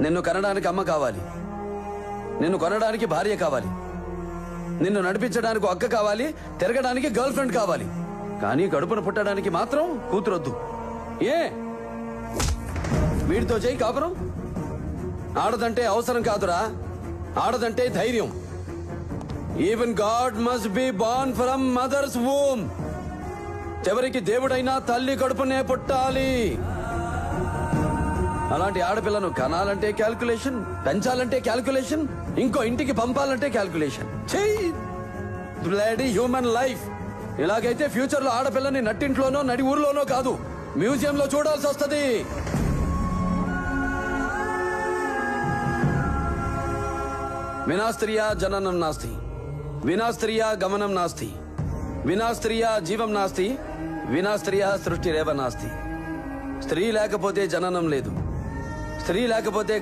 నిన్ను కనడానికి అమ్మ కావాలి, నిన్ను కొనడానికి భార్య కావాలి, నిన్ను నడిపించడానికి అక్క కావాలి, తిరగడానికి గర్ల్ ఫ్రెండ్ కావాలి. కానీ కడుపును పుట్టడానికి మాత్రం కూతురొద్దు. ఏ వీడితో చేయి కాపురం? ఆడదంటే అవసరం కాదురా, ఆడదంటే ధైర్యం. Even God must be born from mothers womb. చివరికి దేవుడైనా తల్లి కడుపునే పుట్టాలి. అలాంటి ఆడపిల్లను కనాలంటే క్యాల్కులేషన్, పెంచాలంటే క్యాల్కులేషన్, ఇంకో ఇంటికి పంపాలంటే క్యాల్కులేషన్. Bloody human life. ఇలాగైతే ఫ్యూచర్ లో ఆడపిల్లని నట్టింట్లోనో నడి ఊర్లోనో కాదు, మ్యూజియంలో చూడాల్సి వస్తుంది. వినా స్త్రియా జననం నాస్తి, వినా స్త్రియా గమనం నాస్తి, వినా స్త్రియా జీవం నాస్తి, వినా స్త్రియా సృష్టిరేవ నాస్తి. స్త్రీ లేకపోతే జననం లేదు, స్త్రీ లేకపోతే